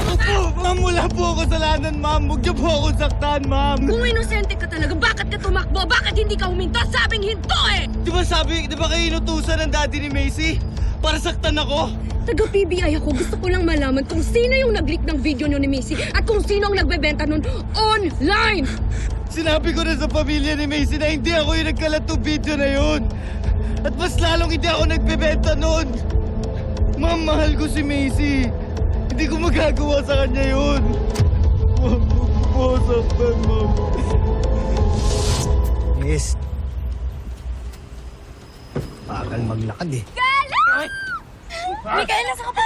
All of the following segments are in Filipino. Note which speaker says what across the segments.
Speaker 1: Ako po! Ma'am, wala po ako kasalanan, ma'am. Huwag niyo po ako saktan, ma'am.
Speaker 2: Kung inosente ka talaga, bakit ka tumakbo? Bakit hindi ka huminto? Sabing hinto eh!
Speaker 1: Di ba kayo inutusan ng daddy ni Macy? Para saktan ako?
Speaker 2: Taga-PBI ako, gusto ko lang malaman kung sino yung nag-leak ng video nyo ni Macy at kung sino ang nagbebenta nun online!
Speaker 1: Sinabi ko na sa pamilya ni Macy na hindi ako yung nagkalat ng video na yun. At mas lalong hindi ako nagbebenta nun. Ma'am, mahal ko si Macy. Hindi ko magagawa sa kanya yun. Ma'am, huwag ko po saktan, ma'am.
Speaker 3: Yes. Bagal maglakad eh.
Speaker 2: Mikaela, sa ka pa!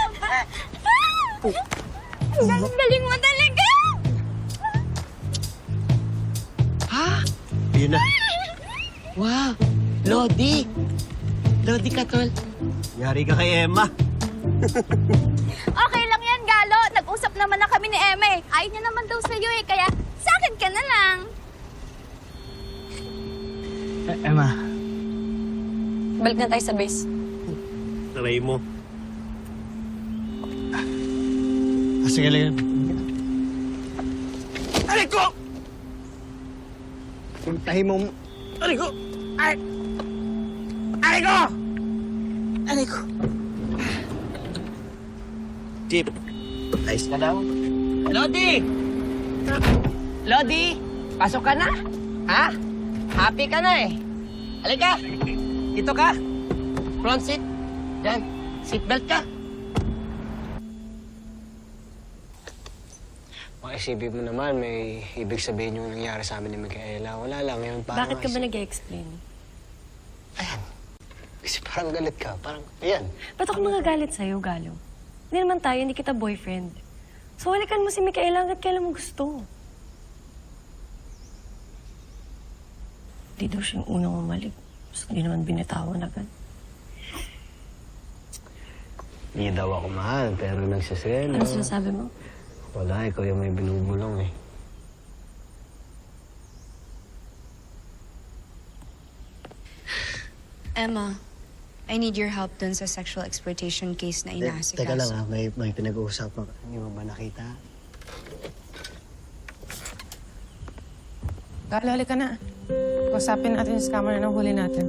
Speaker 2: Galing mo talaga!
Speaker 4: Ha? Yun na. Wow! Lodi! Lodi ka, tol.
Speaker 3: Yari ka kay Emma.
Speaker 5: Okay lang yan, Galo. Nag-usap naman na kami ni Eme. Ayaw niya naman daw sa'yo eh, kaya sa akin ka na lang.
Speaker 3: Emma.
Speaker 2: Balik na tayo sa base.
Speaker 3: Taray mo. Sige lang. Aray ko! Puntahin mo. Aray ko! Aray! Aray ko! Aray ko!
Speaker 4: Jeep. Ayos ka daw. Lodi! Lodi! Pasok ka na? Ha? Happy ka na eh. Halika! Dito ka. Front seat. Yan. Seatbelt ka.
Speaker 6: Isipin mo naman, may ibig sabihin yung nangyari sa amin ni Micaela. Wala lang yun. Parang
Speaker 2: Bakit ka ba nag-explain?
Speaker 6: Ayan. Kasi parang galit ka. Parang, ayan.
Speaker 2: Ba't ako magagalit sa'yo, Galo? Hindi naman tayo, hindi kita boyfriend. So, halikan mo si Micaela hanggat kailan mo gusto. Hindi daw siya yung unang umalik. So, hindi naman binitawan agad.
Speaker 6: Hindi daw ako mahal, pero nagsaselo.
Speaker 2: Ano sinasabi mo?
Speaker 6: Wala, ikaw yung may binubulong eh.
Speaker 7: Emma, I need your help dun sa sexual exploitation case na inaasikaso.
Speaker 3: Teka lang ha, may pinag-uusapan ka. Hindi mo ba nakita?
Speaker 8: Galo, halika na. Usapin natin yung scammer na nahuli natin.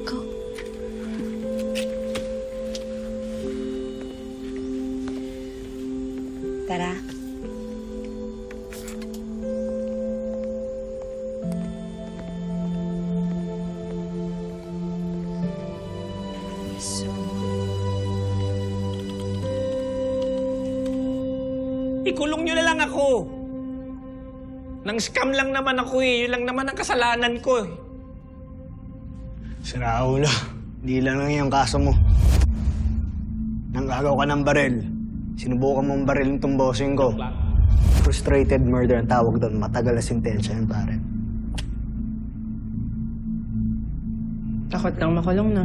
Speaker 7: Go. Tara. So,
Speaker 9: Ikulong nyo na lang ako. Nang scam lang naman ako eh. Yun lang naman ang kasalanan ko eh.
Speaker 3: Si Raulo, hindi lang yung kaso mo. Nanggagaw ka ng baril. Sinubukan mong baril itong bossing ko. Frustrated murder ang tawag doon. Matagal na sentensya yun, pare.
Speaker 8: Takot kang makulong na.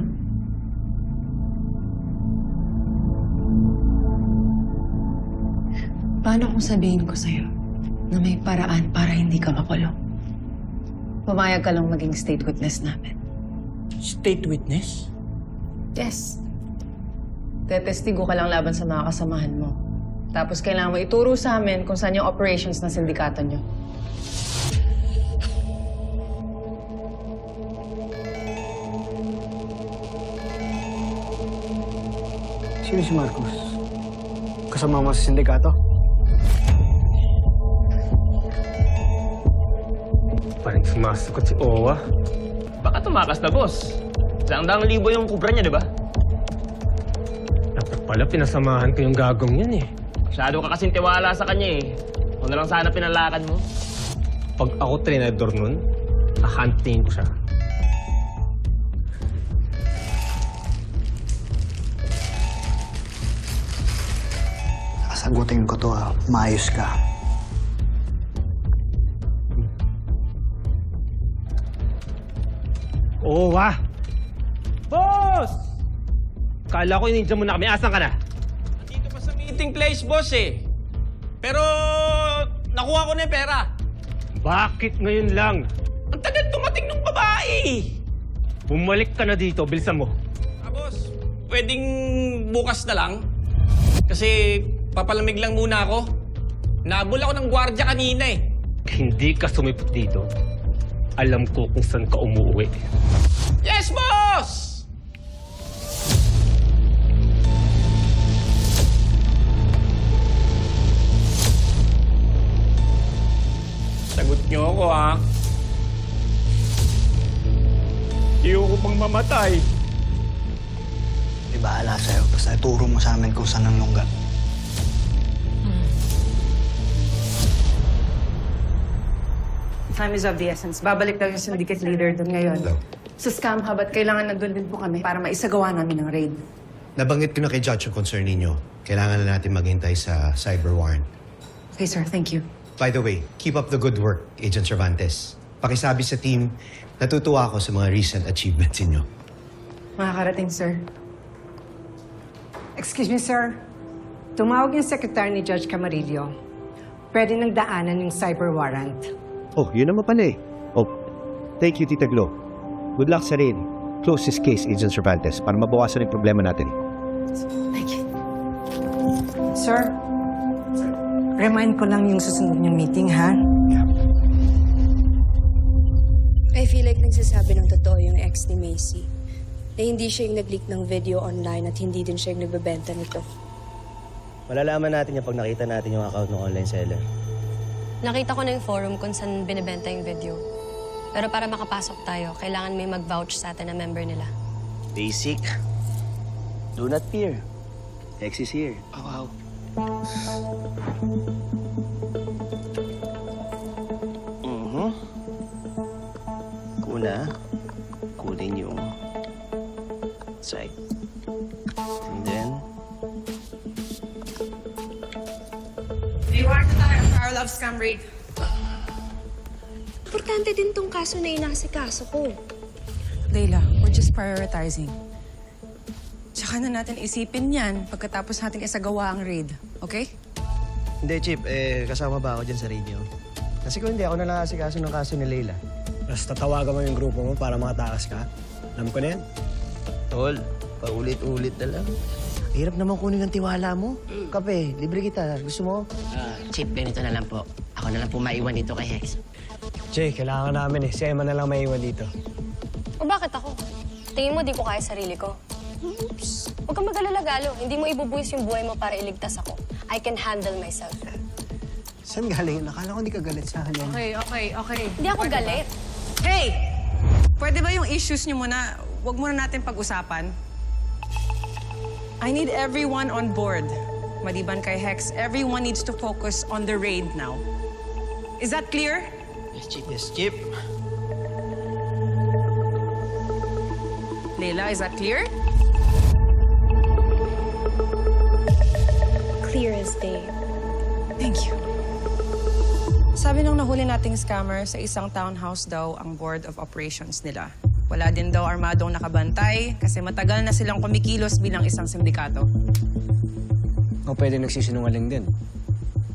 Speaker 10: Paano kung sabihin ko sa'yo na may paraan para hindi ka makulong? Pumayag ka lang maging state witness namin.
Speaker 9: State witness?
Speaker 10: Yes. Tetestigo ka lang laban sa mga kasamahan mo. Tapos kailangan mo ituro sa amin kung saan yung operations ng sindikato nyo.
Speaker 3: Sino si Marcos? Kasama mo sa sindikato?
Speaker 9: Parang sumasagot si Owa. Baka tumakas na, boss. 100,000 yung kubra niya, di ba? Dapat pala pinasamahan ko yung gagong yun eh. Masyado ka kasing tiwala sa kanya eh. Huwag na lang sana pinalakan mo. Pag ako trinador nun, kakantingin ko siya.
Speaker 3: Sagutin ko to maayos ka.
Speaker 9: Owa! Boss! Kala ko ininja mo na kami. Asan ka na? Nandito pa sa meeting place, boss eh. Pero nakuha ko na yung pera. Bakit ngayon lang? Ang tagal tumating ng babae. Bumalik ka na dito. Bilisan mo. Boss, pwedeng bukas na lang? Kasi papalamig lang muna ako. Nabul ako ng gwardiya kanina eh.
Speaker 11: Hindi ka sumipot dito. Alam ko kung saan ka umuwi.
Speaker 9: Yes, boss! Sagot niyo ako, ha? Hindi ko pang mamatay.
Speaker 3: Di bahala sa'yo. Basta ituro mo sa amin kung saan ang lungga.
Speaker 10: Time is of the essence. Babalik daw yung syndicate leader doon ngayon. Sa scam hub at kailangan nandun din po kami para maisagawa namin ang raid.
Speaker 12: Nabanggit ko na kay Judge yung concern ninyo. Kailangan na natin maghintay sa cyber warrant.
Speaker 10: Okay, sir. Thank you.
Speaker 12: By the way, keep up the good work, Agent Cervantes. Pakisabi sa team, natutuwa ako sa mga recent achievements ninyo.
Speaker 10: Makakarating, sir.
Speaker 13: Excuse me, sir. Tumawag yung secretary ni Judge Camarillo. Pwede nang daanan yung cyber warrant.
Speaker 14: Oh, yun naman pala eh. Oh, thank you, Tita Glo. Good luck sa raid. Close this case, Agent Cervantes, para mabawasan yung problema natin.
Speaker 10: Thank you.
Speaker 13: Sir, remind ko lang yung susunod niyong meeting, ha?
Speaker 2: I feel like nagsasabi ng totoo yung ex ni Macy. Na hindi siya yung nag-leak ng video online at hindi din siya yung nagbebenta nito.
Speaker 6: Malalaman natin yung pag nakita natin yung account ng online seller.
Speaker 2: Nakita ko na yung forum kung saan binibenta yung video. Pero para makapasok tayo, kailangan may mag-vouch sa atin na member nila.
Speaker 6: Basic. Do not fear. X is here.
Speaker 3: Wow.
Speaker 6: Kunin yung site. And then,
Speaker 10: May warrant na tayo for our love scam raid.
Speaker 2: Importante din tong kaso na inasikaso ko.
Speaker 8: Layla, we're just prioritizing. Tsaka na natin isipin yan pagkatapos natin isagawa ang raid. Okay?
Speaker 6: hindi, Chip, kasama ba ako dyan sa radio? Kasi kung hindi, ako na lang asikaso ng kaso ni Layla.
Speaker 3: Basta tawagan mo yung grupo mo para makatakas ka. Alam ko na yan.
Speaker 6: Tol, paulit-ulit na lang. Hirap naman kunin ang tiwala mo. Kape, libre kita. Gusto mo?
Speaker 4: Chip, ganito na lang po. Ako na lang po maiwan dito kay Hex.
Speaker 3: Che, kailangan namin eh. Si Emma na lang maiwan dito.
Speaker 2: O bakit ako? Tingin mo di ko kaya sarili ko? Oops. Huwag kang mag-alala, Galo. Hindi mo ibubuhis yung buhay mo para iligtas ako. I can handle myself.
Speaker 3: Saan galing? Nakala ko hindi ka galit sa akin yan.
Speaker 8: Okay.
Speaker 2: Hindi ako galit.
Speaker 8: Hey! Pwede ba yung issues niyo muna, wag muna natin pag-usapan? I need everyone on board. Maliban kay Hex, everyone needs to focus on the raid now. Is that clear?
Speaker 6: Yes, Chip. Yes, Chip.
Speaker 8: Layla, is that clear?
Speaker 2: Clear as day.
Speaker 8: Thank you. Sabi nung nahuli nating scammer, sa isang townhouse daw ang board of operations nila. Wala din daw armadong nakabantay kasi matagal na silang kumikilos bilang isang sindikato.
Speaker 3: O pwede nagsisinungaling din.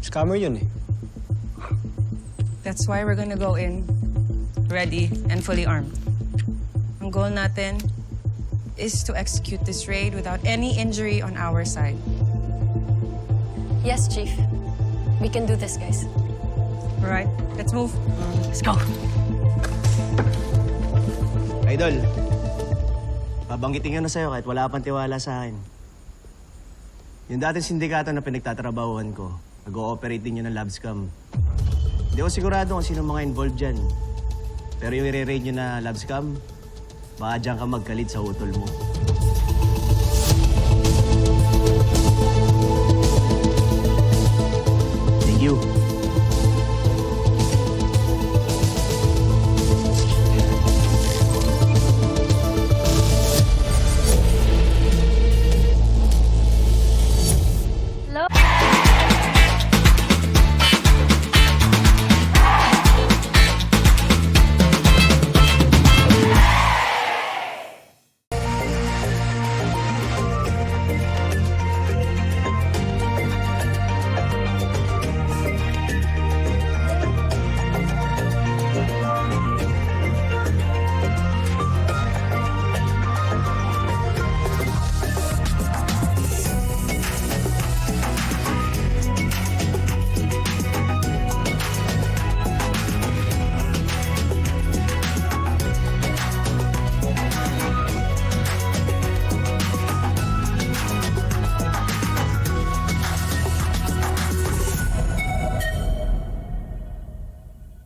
Speaker 3: Scammer yun eh.
Speaker 8: That's why we're gonna go in ready and fully armed. Ang goal natin is to execute this raid without any injury on our side.
Speaker 2: Yes, Chief. We can do this, guys.
Speaker 8: All right, let's move.
Speaker 4: Let's go!
Speaker 6: Idol, babanggitin ko na sa'yo kahit wala pang tiwala sa akin. Yung dating sindikato na pinagtatrabahuhan ko, nag-ooperate din yun ng lab scam. Hindi ko sigurado kung sino mga involved dyan. Pero yung i-raid nyo na lab scam, baka dyan ka magkalit sa utol mo. Thank you.